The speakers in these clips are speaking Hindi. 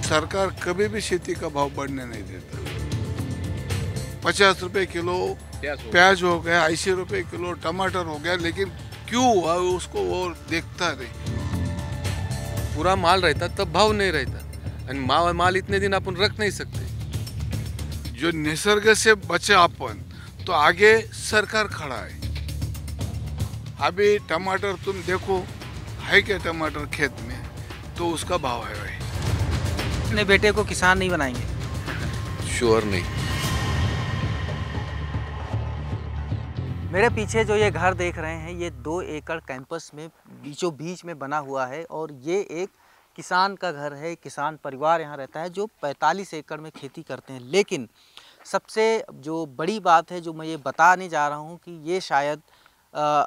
सरकार कभी भी खेती का भाव बढ़ने नहीं देता। 50 रुपए किलो प्याज हो गया, 80 रुपए किलो टमाटर हो गया, लेकिन क्यों हुआ उसको वो देखता नहीं। पूरा माल रहता तब भाव नहीं रहता, और माल इतने दिन अपन रख नहीं सकते। जो निसर्ग से बचे अपन, तो आगे सरकार खड़ा है। अभी टमाटर तुम देखो, है क्या टमाटर खेत में, तो उसका भाव है भाई। अपने बेटे को किसान नहीं बनाएंगे? श्योर नहीं। मेरे पीछे जो ये घर देख रहे हैं, ये 2 एकड़ कैंपस में बीचों बीच में बना हुआ है, और ये एक किसान का घर है। किसान परिवार यहाँ रहता है जो 45 एकड़ में खेती करते हैं। लेकिन सबसे जो बड़ी बात है जो मैं ये बताने जा रहा हूँ कि ये शायद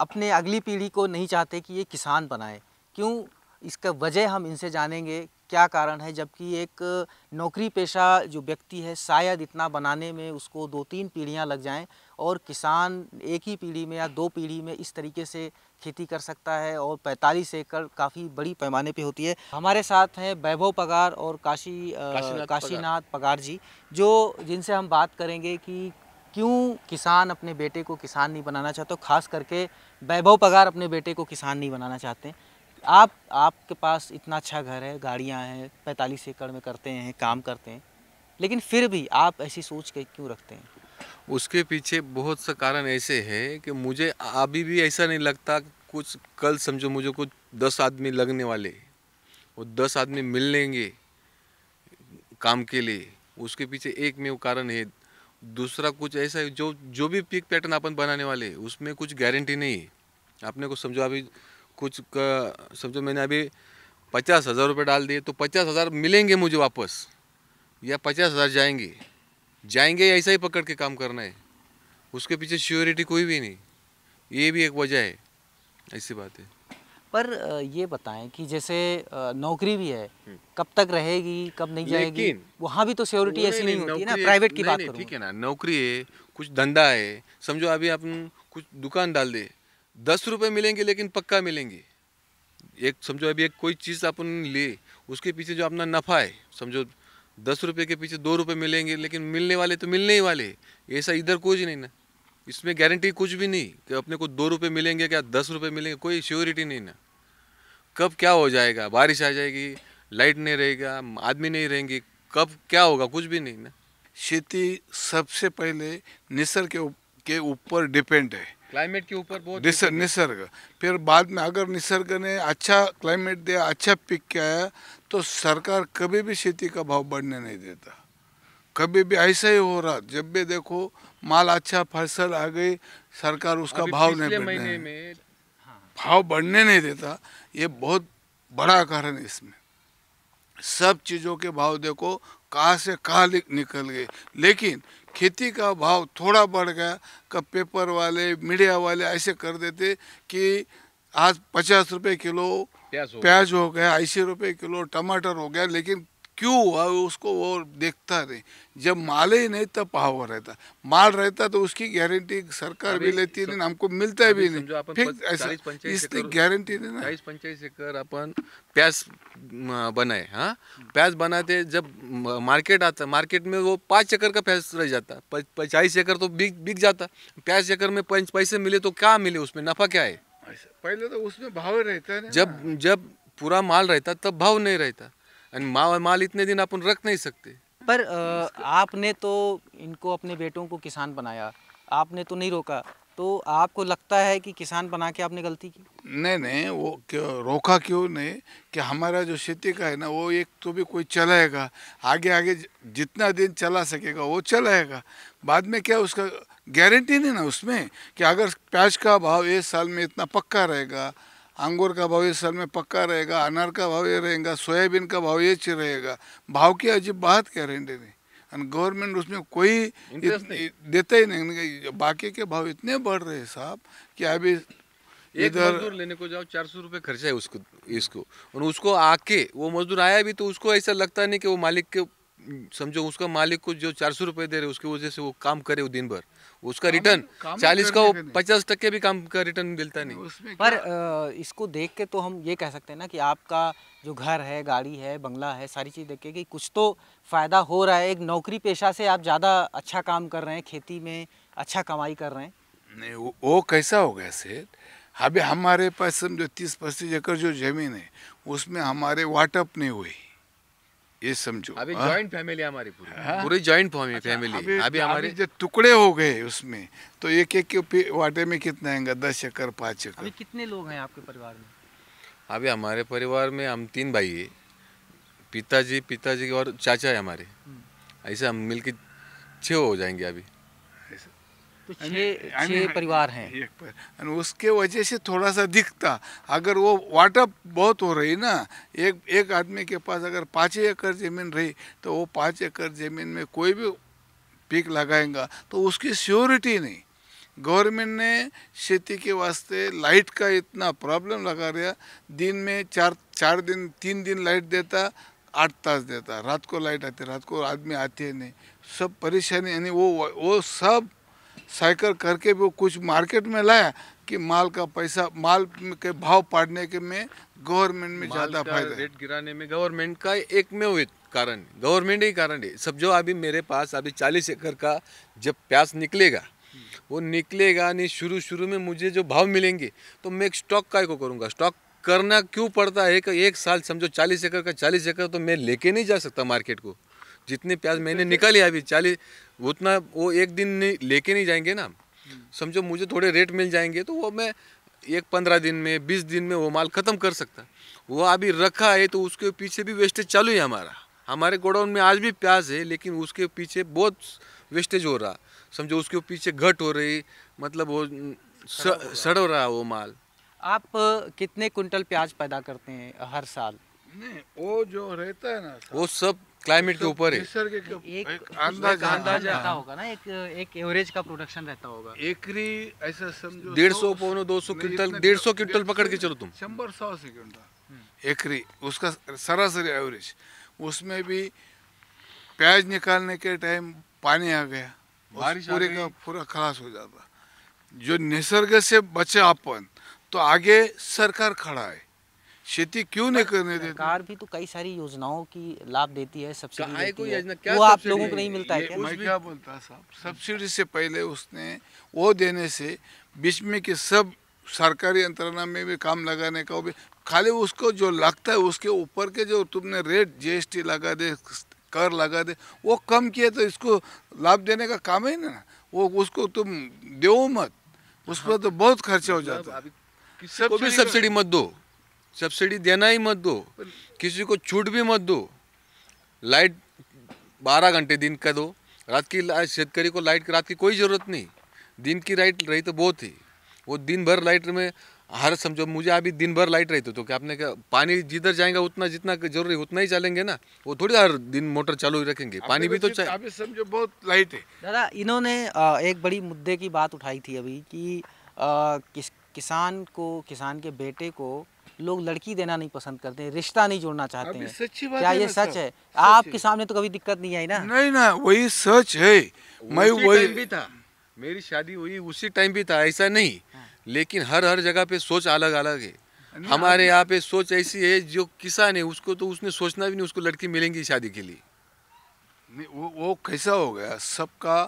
अपने अगली पीढ़ी को नहीं चाहते कि ये किसान बनाए। क्यों? इसका वजह हम इनसे जानेंगे, क्या कारण है। जबकि एक नौकरी पेशा जो व्यक्ति है, शायद इतना बनाने में उसको 2-3 पीढ़ियाँ लग जाएं, और किसान एक ही पीढ़ी में या 2 पीढ़ी में इस तरीके से खेती कर सकता है। और 45 एकड़ काफ़ी बड़ी पैमाने पे होती है। हमारे साथ हैं वैभव पगार और काशीनाथ पगार जी, जिनसे हम बात करेंगे कि क्यों किसान अपने बेटे को किसान नहीं बनाना चाहते। तो खास करके वैभव पगार अपने बेटे को किसान नहीं बनाना चाहते। आपके पास इतना अच्छा घर है, गाड़ियां हैं, 45 एकड़ में करते हैं, काम करते हैं, लेकिन फिर भी आप ऐसी सोच के क्यों रखते हैं? उसके पीछे बहुत सा कारण ऐसे है कि मुझे अभी भी ऐसा नहीं लगता। कुछ कल समझो मुझे कुछ 10 आदमी लगने वाले, वो 10 आदमी मिल लेंगे काम के लिए, उसके पीछे एक में वो कारण है। दूसरा कुछ ऐसा है, जो भी पिक पैटर्न अपन बनाने वाले उसमें कुछ गारंटी नहीं है। आपने को समझो अभी कुछ का समझो मैंने अभी 50,000 रुपये डाल दिए, तो 50,000 मिलेंगे मुझे वापस, या 50,000 जाएंगे ऐसा ही पकड़ के काम करना है। उसके पीछे श्योरिटी कोई भी नहीं, ये भी एक वजह है। ऐसी बात है। पर ये बताएं कि जैसे नौकरी भी है, कब तक रहेगी, कब नहीं जाएगी, वहाँ भी तो सिक्योरिटी ऐसी नहीं होती है ना। प्राइवेट की बात करूँ, ठीक है ना, नौकरी है, कुछ धंधा है। समझो अभी अपन कुछ दुकान डाल दे, 10 रुपये मिलेंगे लेकिन पक्का मिलेंगे। एक समझो अभी एक कोई चीज़ अपन ले, उसके पीछे जो अपना नफ़ा है, समझो 10 रुपये के पीछे 2 रुपये मिलेंगे, लेकिन मिलने वाले तो मिलने ही वाले। ऐसा इधर कुछ नहीं ना, इसमें गारंटी कुछ भी नहीं कि अपने को 2 रुपये मिलेंगे क्या 10 रुपये मिलेंगे, कोई श्योरिटी नहीं ना। कब क्या हो जाएगा, बारिश आ जाएगी, लाइट नहीं रहेगा, आदमी नहीं रहेंगे, कब क्या होगा कुछ भी नहीं ना। खेती सबसे पहले निसर्ग के ऊपर डिपेंड है, क्लाइमेट के ऊपर बहुत निसर्ग। फिर बाद में अगर निसर्ग ने अच्छा क्लाइमेट दिया, अच्छा पिक किया है, तो सरकार कभी भी खेती का भाव बढ़ने नहीं देता। कभी भी ऐसा ही हो रहा, जब भी देखो माल अच्छा फसल आ गई, सरकार उसका भाव बढ़ने नहीं देता। ये बहुत बड़ा कारण है इसमें। सब चीज़ों के भाव देखो कहाँ से कहाँ निकल गए, लेकिन खेती का भाव थोड़ा बढ़ गया, कब पेपर वाले मीडिया वाले ऐसे कर देते कि आज 50 रुपए किलो प्याज हो गया, 80 रुपए किलो टमाटर हो गया, लेकिन क्यों हुआ उसको वो देखता नहीं। जब माल ही नहीं तब भाव रहता, माल रहता तो उसकी गारंटी सरकार भी लेती नहीं, हमको मिलता भी नहीं। फिर ऐसा इसकी गारंटी नहीं ना। 40-45 एकड़ अपन प्याज बनाए, हाँ प्याज बनाते, जब मार्केट आता, मार्केट में वो 5 एकड़ का प्याज रह जाता, 40 एकड़ तो बिक जाता। 5 एकड़ में 5 पैसे मिले तो क्या मिले, उसमें नफा क्या है? पहले तो उसमें भाव रहता है ना। जब पूरा माल रहता तब भाव नहीं रहता, माल इतने दिन अपन रख नहीं सकते। पर आपने तो इनको अपने बेटों को किसान बनाया, आपने तो नहीं रोका, तो आपको लगता है कि किसान बना के आपने गलती की? नहीं, वो क्यों रोका, क्यों नहीं कि हमारा जो खेती का है ना, वो एक तो भी कोई चलाएगा, आगे जितना दिन चला सकेगा वो चलाएगा। बाद में क्या उसका गारंटी नहीं ना उसमें, कि अगर प्याज का भाव इस साल में इतना पक्का रहेगा, अंगूर का भाव इस साल में पक्का रहेगा, अनार का भाव ये रहेगा, सोयाबीन का भाव ये रहेगा। भाव की अजीब बात गारंटी नहीं, और गवर्नमेंट उसमें कोई देता ही नहीं। बाकी के भाव इतने बढ़ रहे हैं साहब कि अभी एक मजदूर लेने को जाओ 400 रुपये खर्चा है इसको, और उसको आके वो मजदूर आया भी तो उसको ऐसा लगता नहीं कि वो मालिक के समझो उसका मालिक को जो 400 रुपये दे रहे उसकी वजह से वो काम करे वो दिन भर, उसका काम- रिटर्न काम 40 का, करने वो का नहीं। 50% भी काम का रिटर्न मिलता नहीं। उसमें पर क्या- इसको देख के तो हम ये कह सकते हैं ना कि आपका जो घर है, गाड़ी है, बंगला है, सारी चीज़ देख के कि कुछ तो फ़ायदा हो रहा है। एक नौकरी पेशा से आप ज़्यादा अच्छा काम कर रहे हैं, खेती में अच्छा कमाई कर रहे हैं। नहीं, वो कैसा हो गया सेठ, अभी हमारे पास समझो 30-35 एकड़ जो जमीन है उसमें हमारे वाटअप नहीं हुई, ये समझो। अभी हाँ? जॉइंट फैमिली हमारी पूरी, हाँ? पूरी जॉइंट फैमिली। अभी हमारे जो टुकड़े हो गए उसमें, तो एक एक के वाटे में कितना आएगा, 10 एकड़ 5 अभी एकड़। कितने लोग हैं आपके परिवार में? अभी हमारे परिवार में हम 3 भाई है, पिताजी और चाचा है हमारे, ऐसे हम मिलके 6 हो जाएंगे अभी। तो छः परिवार हैं। एक पर, और उसके वजह से थोड़ा सा दिखता, अगर वो वाटअप बहुत हो रही ना, एक आदमी के पास अगर 5 एकड़ जमीन रही तो वो 5 एकड़ जमीन में कोई भी पीक लगाएगा तो उसकी श्योरिटी नहीं। गवर्नमेंट ने खेती के वास्ते लाइट का इतना प्रॉब्लम लगा रहा, दिन में 3 दिन लाइट देता, 8 तास देता, रात को लाइट आती, रात को आदमी आते नहीं, सब परेशानी। यानी वो सब साइकिल करके भी वो कुछ मार्केट में लाया कि माल का पैसा, माल के भाव पाड़ने के में गवर्नमेंट में ज़्यादा फायदा है। रेट गिराने में गवर्नमेंट का एक में वो कारण, गवर्नमेंट ही कारण है सब। जो अभी मेरे पास अभी 40 एकड़ का जब प्याज निकलेगा, वो निकलेगा नहीं, शुरू में मुझे जो भाव मिलेंगे तो मैं एक स्टॉक काय को करूँगा। स्टॉक करना क्यों पड़ता है कि एक साल समझो 40 एकड़ का 40 एकड़ तो मैं लेके नहीं जा सकता मार्केट को। जितने प्याज मैंने निकाले अभी 40, उतना वो एक दिन लेके नहीं जाएंगे ना, समझो मुझे थोड़े रेट मिल जाएंगे तो वो मैं 15 दिन में 20 दिन में वो माल ख़त्म कर सकता। वो अभी रखा है तो उसके पीछे भी वेस्टेज चालू है हमारा। हमारे गोडाउन में आज भी प्याज है लेकिन उसके पीछे बहुत वेस्टेज हो रहा, समझो उसके पीछे घट हो रही, मतलब वो सड़ हो रहा वो माल। आप कितने कुंटल प्याज पैदा करते हैं हर साल? नहीं, वो जो रहता है ना, वो सब क्लाइमेट के ऊपर है। निसर्ग के एक अंदाजा रहता होगा ना, एक एवरेज का प्रोडक्शन रहता होगा। एकरी ऐसा समझो 150 पौनो 200 क्विंटल, 150 क्विंटल पकड़ के चलो तुम। 100 से क्विंटल एकरी उसका सरासरी एवरेज। उसमें भी प्याज निकालने के टाइम पानी आ गया, बारिश आ पूरे गई। का पूरा खलास हो जाता। जो निसर्ग से बचे अपन, तो आगे सरकार खड़ा है, खेती क्यों नहीं करने देती? सरकार भी तो कई सारी योजनाओं की लाभ देती है, सब्सिडी काय देती को है, योजना, क्या वो आप सब्सिडी लोगों है? को नहीं मिलता है ये क्या? मैं क्या बोलता साहब, सब्सिडी से पहले उसने वो देने से बीच में कि सब सरकारी यंत्रणा में भी काम लगाने का, वो भी खाली उसको जो लगता है उसके ऊपर के जो तुमने रेट जीएसटी लगा दे, कर लगा दे, वो कम किए तो इसको लाभ देने का काम है ना। वो उसको तुम दो मत, उस पर तो बहुत खर्चा हो जाता है। किसी को भी सब्सिडी मत दो, सब्सिडी देना ही मत दो, किसी को छूट भी मत दो। लाइट 12 घंटे दिन का दो, रात की शेतकरी को लाइट रात की कोई ज़रूरत नहीं, दिन की लाइट रही तो बहुत ही। वो दिन भर लाइट में हर समझो मुझे अभी दिन भर लाइट रही तो क्या आपने क्या पानी जिधर जाएगा उतना जितना जरूरी उतना ही चलेंगे ना, वो थोड़ी हर दिन मोटर चालू ही रखेंगे, पानी भी तो चाहिए। अभी समझो बहुत लाइट है। दादा, इन्होंने एक बड़ी मुद्दे की बात उठाई थी अभी कि किसान के बेटे को लोग लड़की देना नहीं पसंद करते, रिश्ता नहीं जोड़ना चाहते अभी हैं। सच्ची बात क्या है ये ना सच साहब, है? सच आपके है। सामने तो कभी दिक्कत नहीं आई ना? नहीं ना, वही सच है। मैं उसी वही टाइम भी था, मेरी शादी हुई उसी टाइम भी था, ऐसा नहीं। लेकिन हर जगह पे सोच अलग अलग है। हमारे यहाँ पे सोच ऐसी है, जो किसान है उसको तो उसने सोचना भी नहीं उसको लड़की मिलेंगी शादी के लिए। नहीं, वो कैसा हो गया, सबका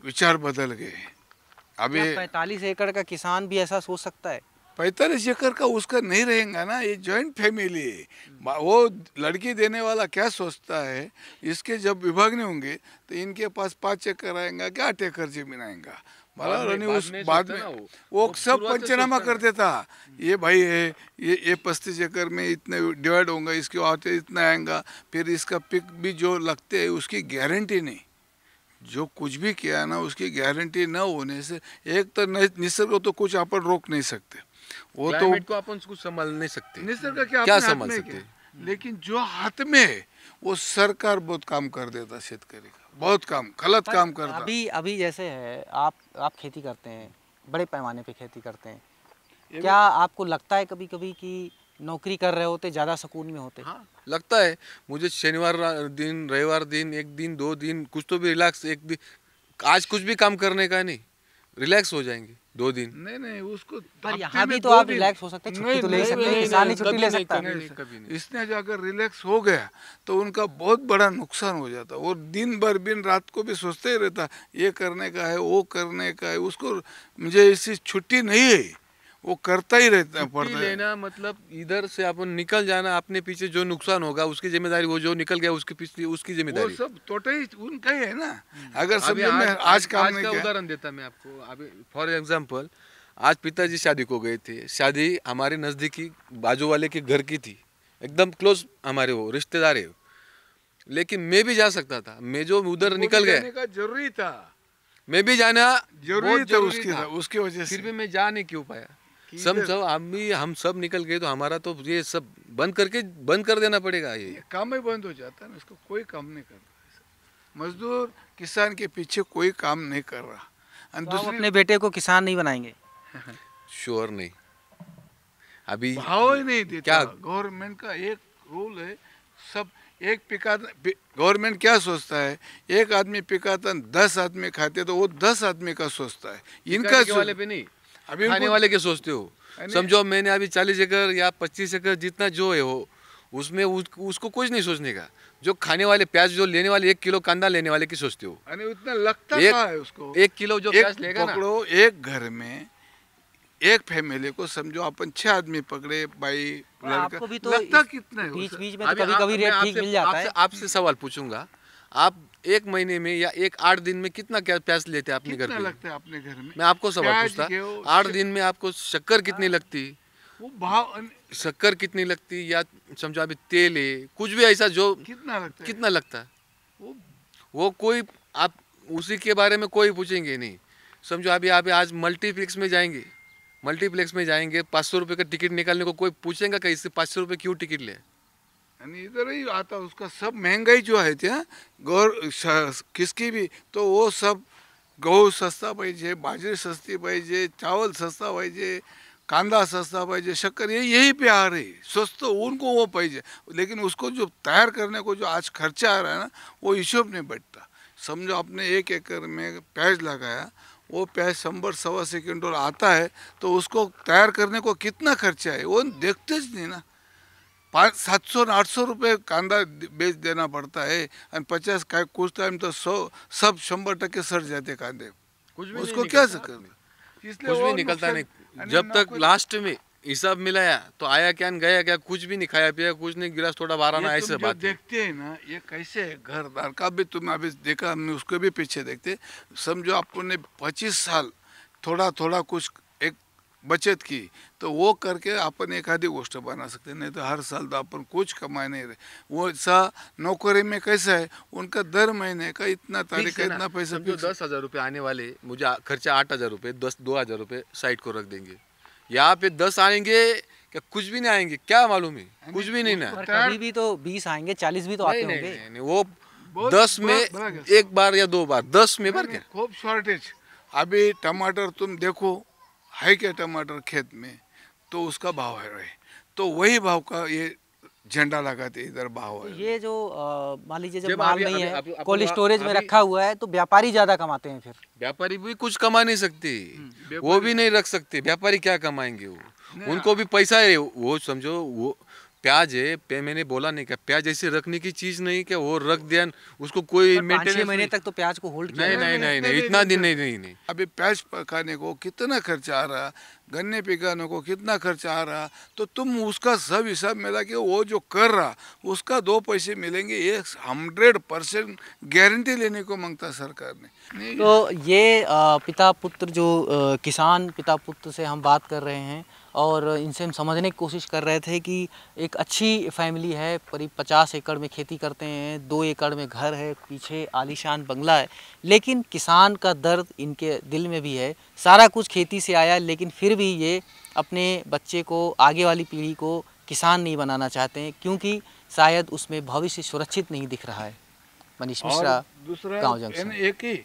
विचार बदल गए। अभी 45 एकड़ का किसान भी ऐसा सोच सकता है? 45 एकड़ का उसका नहीं रहेगा ना, ये जॉइंट फैमिली है। वो लड़की देने वाला क्या सोचता है, इसके जब विभाग नहीं होंगे तो इनके पास 5 एकड़ आएगा क्या 8 एकड़ जमीन आएगा बराबर नहीं। उस बाद में वो सब पंचनामा कर देता, ये भाई है, ये 35 एकड़ में इतने डिवाइड होगा, इसके आते इतना आएगा, फिर इसका पिक भी जो लगते है उसकी गारंटी नहीं। जो कुछ भी किया ना उसकी गारंटी न होने से एक तो निसर्ग तो कुछ अपन रोक नहीं सकते, वो तो क्लाइमेट को अपन कुछ संभाल नहीं सकते। निसर्ग क्या क्या अपने हाथ संभाल में सकते? क्या? लेकिन जो हाथ में है वो सरकार बहुत काम कर देता, शेतकरी का बहुत काम गलत काम करता। अभी जैसे है, आप खेती करते हैं, बड़े पैमाने पे खेती करते हैं, क्या आपको लगता है कभी कभी कि नौकरी कर रहे होते ज़्यादा सुकून में होते। हाँ लगता है मुझे शनिवार दिन, रविवार दिन, एक दिन 2 दिन कुछ तो भी रिलैक्स, एक दिन आज कुछ भी काम करने का नहीं, रिलैक्स हो जाएंगे 2 दिन। नहीं उसको पर हफ्ते यहाँ भी में तो 2 आप दिन। रिलैक्स हो सकते हैं, छुट्टी नहीं, तो ले नहीं, सकते हैं, नहीं, किसान ही नहीं, छुट्टी कभी ले नहीं, सकता है। कभी नहीं, कभी नहीं। इसने जो अगर रिलैक्स हो गया तो उनका बहुत बड़ा नुकसान हो जाता। वो दिन भर दिन रात को भी सोचते ही रहता, ये करने का है, वो करने का है, उसको मुझे ऐसी छुट्टी नहीं है, वो करता ही रहता छुट्टी पड़ता है। लेना मतलब इधर से अपन निकल जाना, अपने पीछे जो नुकसान होगा उसकी जिम्मेदारी, वो जो निकल गया उसके पीछे उसकी वो जिम्मेदारी। सब टोटल उनका ही है ना। अगर अभी समझो मैं आज काम नहीं का किया, उदाहरण देता मैं आपको। अभी फॉर एग्जांपल आज पिताजी शादी को गए थे, शादी हमारे नज़दीकी बाजू वाले के घर की थी, एकदम क्लोज हमारे वो रिश्तेदार है, लेकिन मैं भी जा सकता था, मैं जो उधर वो निकल भी गया, जाने का जरूरी था, मैं भी जाना जरूरी बहुत था जरूरी था, उसकी वजह फिर से। भी मैं जा नहीं क्यों पाया। कि समझो हम सब निकल गए तो हमारा तो ये सब बंद कर देना पड़ेगा। ये काम ही बंद हो जाता है ना, इसको कोई काम नहीं कर रहा। मजदूर किसान के पीछे कोई काम नहीं कर रहा। और तो आप दूसरी अपने बेटे को किसान नहीं बनाएंगे? श्योर नहीं, अभी भाव ही नहीं देता। क्या गवर्नमेंट का एक रूल है, सब एक गवर्नमेंट क्या सोचता है, एक आदमी पिकाता 10 आदमी खाते तो वो 10 आदमी का सोचता है, इनका के वाले पे नहीं, अभी खाने वाले के सोचते हो। यानी- समझो मैंने अभी 40 एकड़ या 25 एकड़ जितना जो है हो, उसमें उसको कुछ नहीं सोचने का। जो खाने वाले प्याज जो लेने वाले, 1 किलो कांदा लेने वाले की सोचते हो। यानी उतना लगता एक- कहाँ है उसको। 1 किलो जो प्याज लेगा ना, पकड़ो, एक घर में एक फैमिली को समझो अपन 6 आदमी पकड़े, भाई लड़का, आपको भी तो लगता कितना है बीच उसे? बीच में अभी तो कभी कभी मैं रेट ठीक मिल जाता है। आपसे सवाल पूछूंगा, आप 1 महीने में या 8 दिन में कितना क्या प्याज लेते हैं अपने घर कितना पे? लगता है अपने घर में? मैं आपको सवाल प्याज, पूछता, गेहूं, 8 दिन में आपको शक्कर कितनी लगती, वो भाव शक्कर कितनी लगती, या समझो अभी तेल है, कुछ भी ऐसा जो कितना लगता है? कितना लगता है, वो वो कोई आप उसी के बारे में कोई पूछेंगे नहीं। समझो अभी आप आज मल्टीप्लेक्स में जाएंगे 500 रुपये का टिकट निकालने को कोई पूछेगा कि इससे 500 रुपये क्यों टिकट ले? यानी इधर ही आता उसका सब महंगाई जो है त्या किसकी भी, तो वो सब गहू सस्ता पाहिजे, बाजरी सस्ती पाहिजे, चावल सस्ता पाहिजे, कांदा सस्ता पाहिजे, शक्कर यही पे आ रही स्वस्त, उनको वो पाहिजे। लेकिन उसको जो तैयार करने को जो आज खर्चा आ रहा है ना, वो हिसाब नहीं बैठता। समझो आपने 1 एकड़ में प्याज लगाया, वो प्याज 100-125 क्विंटल आता है, तो उसको तैयार करने को कितना खर्चा है वो देखते ही नहीं ना। 700-800 रुपये कांदा बेच देना पड़ता है, और 50 का कुछ टाइम तो 100% सड़ जाते कांदे, कुछ भी उसको नहीं क्या निकलता। करना? इसलिए कुछ भी और निकलता नुकसान- नहीं। यानी जब तक नौकरी- लास्ट में हिसाब मिलाया तो आया क्या न गया क्या, कुछ भी नहीं खाया पिया, कुछ नहीं, गिलास थोड़ा बाराना, ये ऐसे तुम जो बात है। देखते हैं ना, ये कैसे है घरदार का भी तुम अभी देखा, हमने उसको भी पीछे देखते। समझो आपने 25 साल थोड़ा थोड़ा कुछ एक बचत की, तो वो करके अपन एक आधी गोष्ट बना सकते, नहीं तो हर साल तो अपन कुछ कमाए नहीं रहे। वो सा नौकरी में कैसा है, उनका दर महीने का इतना तारीख फिक्स का है ना। इतना पैसा समझो fix है। 10,000 रुपये आने वाले, मुझे खर्चा 8,000 रुपये, 2,000 रुपये साइड को रख देंगे। यहाँ पे 10 आएंगे क्या, कुछ भी नहीं आएंगे, क्या मालूम है, कुछ भी नहीं ना। और कभी भी तो 20 आएंगे, 40 भी तो आते नहीं, होंगे। नहीं, वो बहुत 10 में बड़ा क्या? 1 बार या 2 बार, 10 में बार क्या। खूब शॉर्टेज। अभी टमाटर तुम देखो है क्या, टमाटर खेत में तो उसका भाव है रहे, तो वही भाव का ये झंडा लगाते इधर भाव तो है। ये जो मान लीजिए जब जब माल अभी- नहीं अभी- है, अभी- कोल्ड अभी- स्टोरेज में अभी- रखा हुआ है, तो व्यापारी ज्यादा कमाते हैं फिर। व्यापारी भी कुछ कमा नहीं सकते, वो भी नहीं रख सकते। व्यापारी क्या कमाएंगे, वो उनको भी पैसा है। वो समझो वो प्याज है, मैंने बोला नहीं क्या, प्याज ऐसे रखने की चीज नहीं क्या, वो रख दिया उसको कोई 5-6 मेंटेनेंस महीने नहीं। तक तो प्याज को होल्ड किया नहीं जाता है। नहीं नहीं नहीं, इतना दिन नहीं। अभी प्याज पकाने को कितना खर्चा आ रहा, गन्ने पिकाने को कितना खर्चा आ रहा, तो तुम उसका सब हिसाब मिला के वो जो कर रहा उसका 2 पैसे मिलेंगे, ये 100% गारंटी लेने को मांगता सरकार ने। नहीं, तो ये पिता पुत्र जो किसान पिता पुत्र से हम बात कर रहे हैं, और इनसे हम समझने की कोशिश कर रहे थे कि एक अच्छी फैमिली है, करीब 50 एकड़ में खेती करते हैं, 2 एकड़ में घर है, पीछे आलीशान बंगला है, लेकिन किसान का दर्द इनके दिल में भी है। सारा कुछ खेती से आया, लेकिन फिर भी ये अपने बच्चे को, आगे वाली पीढ़ी को किसान नहीं बनाना चाहते हैं, क्योंकि शायद उसमें भविष्य सुरक्षित नहीं दिख रहा है। मनीष मिश्रा, और दूसरा गाँव जंक्शन। एक ही